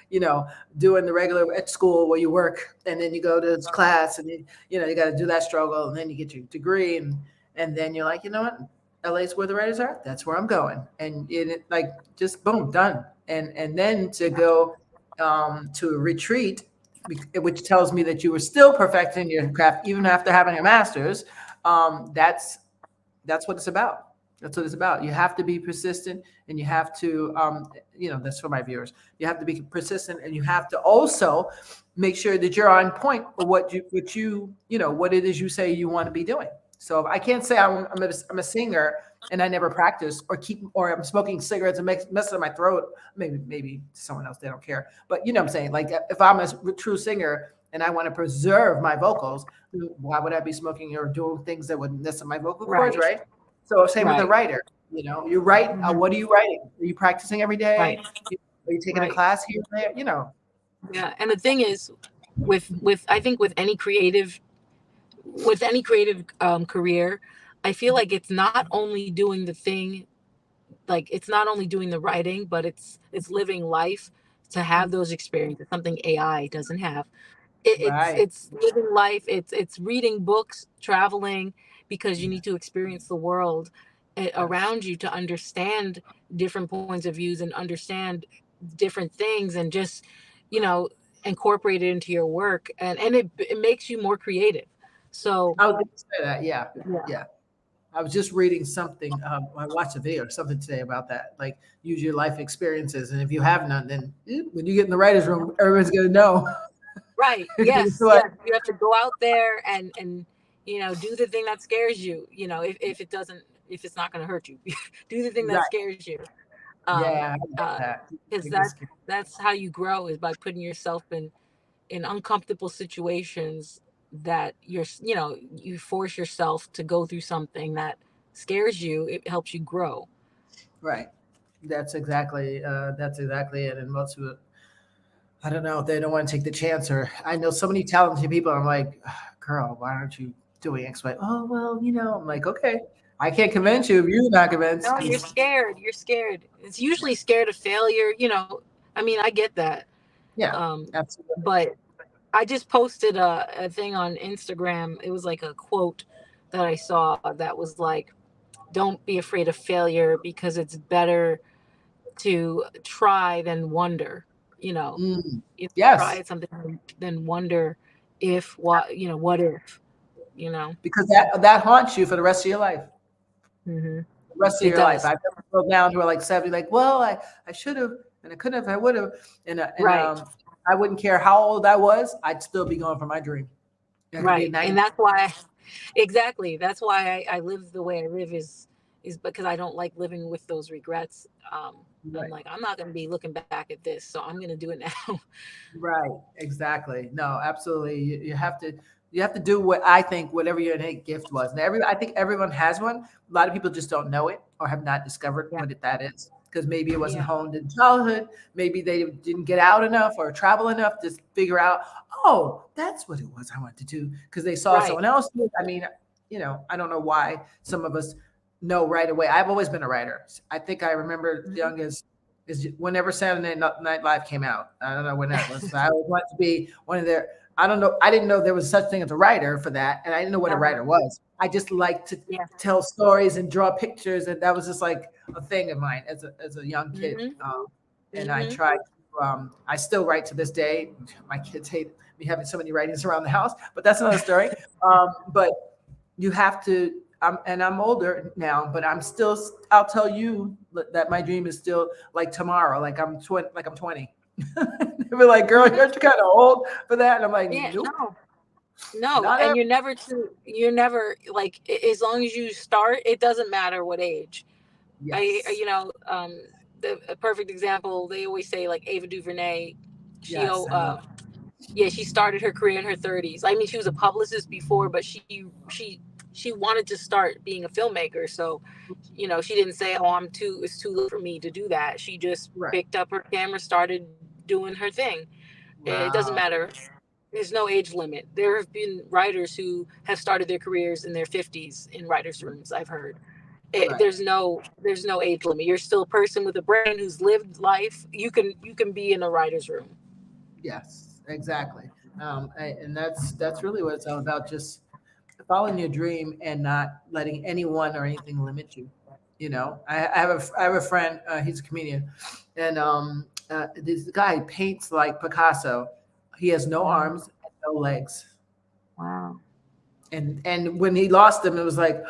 you know, doing the regular at school where you work and then you go to class and you got to do that struggle and then you get your degree and then you're like, you know what, LA's where the writers are. That's where I'm going, and it like just boom, done. And then to go to a retreat, which tells me that you were still perfecting your craft even after having a master's. That's what it's about. That's what it's about. You have to be persistent, and you have to, that's for my viewers. You have to be persistent, and you have to also make sure that you're on point with what it is you say you want to be doing. So if I can't say I'm a singer and I never practice or I'm smoking cigarettes and messing up my throat. Maybe someone else, they don't care. But you know what I'm saying? Like if I'm a true singer and I want to preserve my vocals, why would I be smoking or doing things that would mess up my vocal cords, Right. right? So same with a Right. writer. You write. Mhm. What are you writing? Are you practicing every Right. day? Are you taking a Right. class here and there? Yeah. And the thing is, with I think with any creative career, I feel like it's not only doing the thing, like it's not only doing the writing, but it's living life to have those experiences, something AI doesn't have. Right. It's living life, it's reading books, traveling, because you need to experience the world Yes. around you to understand different points of views and understand different things, and just you know incorporate it into your work, and it makes you more creative. So I was going to say that. Yeah. yeah. Yeah. I was just reading something. I watched a video or something today about that. Like, use your life experiences, and if you have none, then when you get in the writers' room, everyone's gonna know. Right. Guess Yes. what? Yes. You have to go out there and do the thing that scares you. If it doesn't, if it's not going to hurt you, do the thing that Right. scares you. Um, Yeah, I get uh, that. because Like this. that's how you grow, is by putting yourself in uncomfortable situations that you force yourself to go through something that scares you. It helps you grow. Right. That's exactly it. And most of it, I don't know, they don't want to take the chance. Or I know so many talented people. I'm like, girl, why aren't you doing X, Y? Oh well, I'm like, okay, I can't convince you if you're not convinced. No, you're 'Cause, scared. You're scared. It's usually scared of failure. I mean, I get that. yeah, Um, absolutely. but I just posted a thing on Instagram. It was like a quote that I saw that was like, don't be afraid of failure because it's better to try than wonder. You know, Mm, try yes, at something than wonder if what if, you know. because that haunts you for the rest of your life. Hmm. The rest of It your life. does. I've never felt down to like 70, like, well, I should have, and I couldn't have, I would have, and Right. I wouldn't care how old I was, I'd still be going for my dream. I could be Right. And 90. that's why, exactly. That's why I live the way I live, is because I don't like living with those regrets. I'm Right. like, I'm not going to be looking back at this, so I'm going to do it now. Right, exactly. No, absolutely. You have to do what I think whatever your innate gift was. And I think everyone has one. A lot of people just don't know it or have not discovered Yeah. that is because maybe it wasn't Yeah. honed in childhood. Maybe they didn't get out enough or travel enough to figure out, oh, that's what it was I wanted to do because they saw Right. someone else do it. I mean, I don't know why some of us know right away. I've always been a writer. I think I remember Mhm. young as Is whenever Saturday Night Live came out. I don't know when that was, but I always wanted to be one of their. I don't know. I didn't know there was such thing as a writer for that, and I didn't know what a Uh-huh. writer was. I just liked to Yeah. tell stories and draw pictures, and that was just like a thing of mine as a young kid. Mhm. And I Mhm. tried. I still write to this day. My kids hate me having so many writings around the house, but that's another story. But you have to. And I'm older now, but I'm still. I'll tell you that my dream is still like tomorrow. Like I'm 20. They were like, "Girl, Mhm. you're kind of old for that," and I'm like, Yeah. "Nope, No. No. not And ever." you're never like as long as you start, it doesn't matter what age. Yes, You know, a perfect example. They always say like Ava DuVernay. She yes, I love. yeah, she started her career in her 30s. I mean, she was a publicist before, but she wanted to start being a filmmaker. So, she didn't say, "Oh, it's too late for me to do that." She just Right. picked up her camera, started doing her thing. It doesn't Wow. matter. There's no age limit. There have been writers who have started their careers in their 50s in writers' rooms. I've heard. Right. There's no age limit. You're still a person with a brain who's lived life. You can be in a writer's room. Yes, exactly. And that's really what it's all about. Just following your dream and not letting anyone or anything limit you. I have a friend. He's a comedian, and this guy paints like Picasso. He has no Wow. arms and no legs. Wow. And when he lost them, it was like,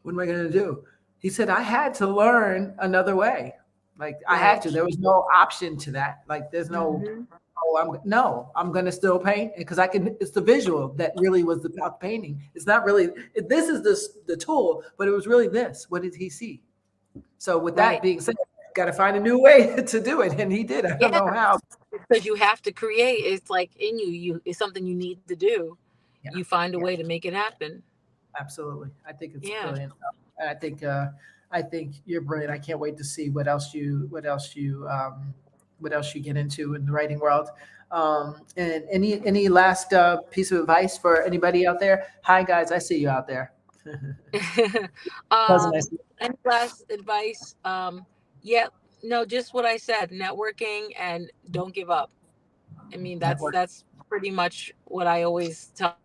what am I going to do? He said, I had to learn another way. Like I had Right. to. There was no option to that. Like there's no. Hmm. Oh, I'm gonna still paint because I can. It's the visual that really was the painting. It's not really. This is the tool, but it was really this. What did he see? So with that Right. being said, got to find a new way to do it, and he did. I don't Yeah. know how. Because you have to create. It's like in you. It's something you need to do. Yeah, You find a yeah, way to make it happen. absolutely. I think it's Yeah. brilliant. I think you're brilliant. I can't wait to see what else you get into in the writing world. And any last piece of advice for anybody out there? Hi guys, I see you out there. Cousin, I um, see. any last advice? Yeah. No, just what I said. Networking and don't give up. I mean, that's Network. that's pretty much what I always tell.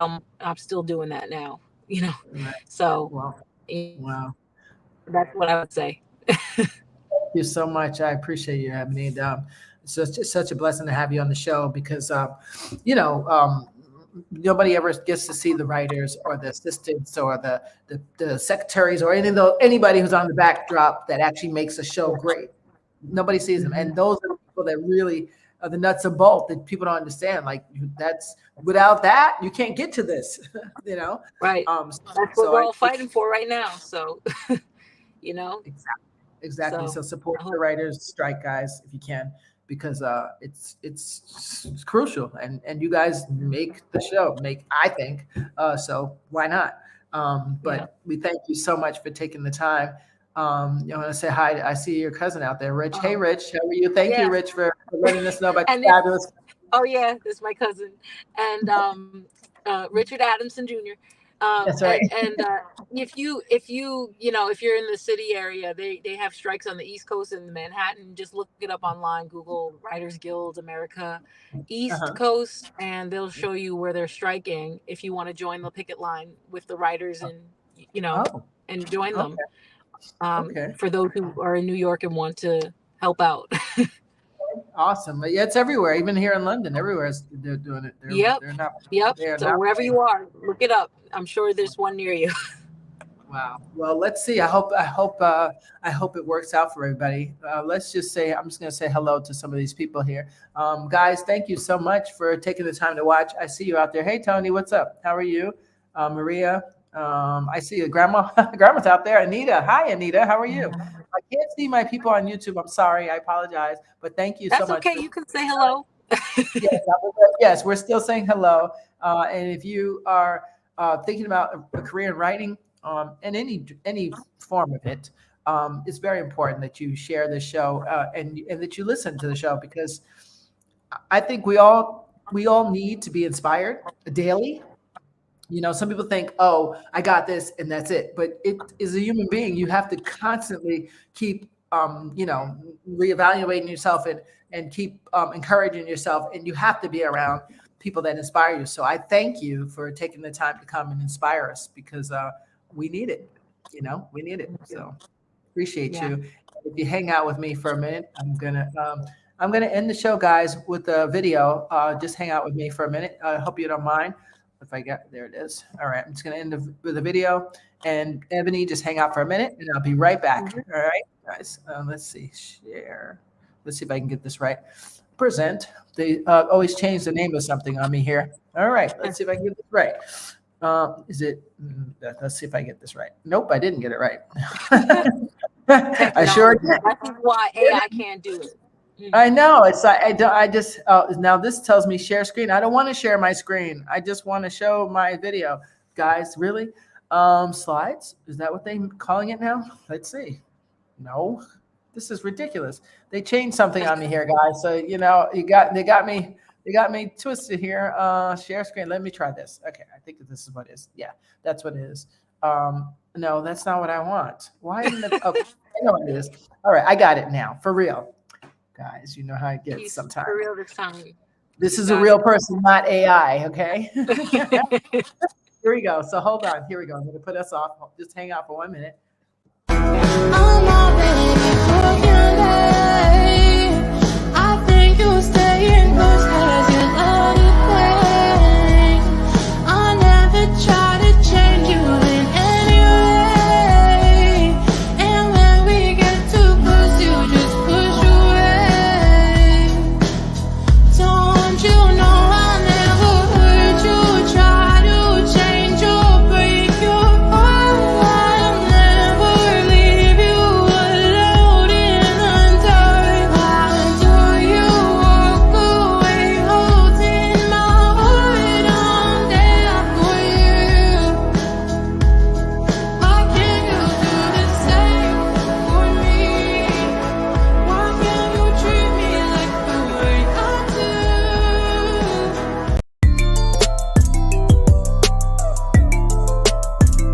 I'm still doing that now. You know, Right. so Well, wow. that's what I would say. Thank you so much. I appreciate you, Ebony. And, it's just such a blessing to have you on the show because, you know, nobody ever gets to see the writers or the assistants or the secretaries or anybody who's on the backdrop that actually makes a show great. Nobody sees them, Hmm. and those are the people that really are the nuts and bolts that people don't understand. Like that's without that, you can't get to this. you know. Right. Um, That's what so we're I all fighting for right now. So, you know, exactly, exactly. so So support I the hope. writers strike, guys, if you can, because it's crucial, and you guys make the show. Make I think so. Why not? Yeah. But we thank you so much for taking the time. I want to say hi. I see your cousin out there, Rich. Hey, Um, Rich, how are you? Thank you, yeah. Rich, for letting us know about And your if fabulous. Oh yeah, this is my cousin, and Richard Adamson Jr. That's right. And if you're in the city area, they have strikes on the East Coast in Manhattan. Just look it up online. Google Writers Guild America East Uh-huh. Coast, and they'll show you where they're striking. If you want to join the picket line with the writers you know Oh, and join them, okay, okay. for those who are in New York and want to help out. Awesome. Yeah, it's everywhere. Even here in London, everywhere they're doing it. Yep. They're not Yep. they're So not wherever playing. you are, look it up. I'm sure there's one near you. Wow. Well, let's see. I hope it works out for everybody. Let's just say I'm just going to say hello to some of these people here. Guys, thank you so much for taking the time to watch. I see you out there. Hey, Tony, what's up? How are you? Maria. I see you. Grandma. Grandma's out there. Anita. Hi, Anita. How are you? I can't see my people on YouTube. I'm sorry. I apologize. But thank you so That's much okay. for. You can say hello. Yes, yes, we're still saying hello. And if you are thinking about a career in writing, and any form of it, it's very important that you share the show and that you listen to the show because I think we all need to be inspired daily. Some people think, "Oh, I got this and that's it," but it is a human being. You have to constantly keep reevaluating yourself and keep encouraging yourself. And you have to be around people that inspire you. So I thank you for taking the time to come and inspire us, because we need it. We need it. So appreciate you. If you hang out with me for a minute, I'm gonna end the show, guys, with a video. Just hang out with me for a minute. I hope you don't mind. If I get there, it is. All right, I'm just gonna end with a video. And Ebony, just hang out for a minute, and I'll be right back. All right, guys. Let's see. Share. Let's see if I can get this right. Present. They always change the name of something on me here. All right, let's see if I can get this right. Is it? Let's see if I get this right. Nope, I didn't get it right. I sure did. That's why AI can't do it. I know. It's like I just now this tells me share screen. I don't want to share my screen. I just want to show my video, guys. Really, slides? Is that what they're calling it now? Let's see. No, this is ridiculous. They changed something on me here, guys. So they got me twisted here. Share screen. Let me try this. Okay, I think this is what it is. Yeah, that's what it is. No, that's not what I want. Why isn't it? Oh, I know what it is. All right, I got it now. For real. Guys, you know how it gets sometimes. For real this time. This is a real person, not AI, okay? Here we go. So hold on. Here we go. I'm going to put us off. Just hang out for 1 minute.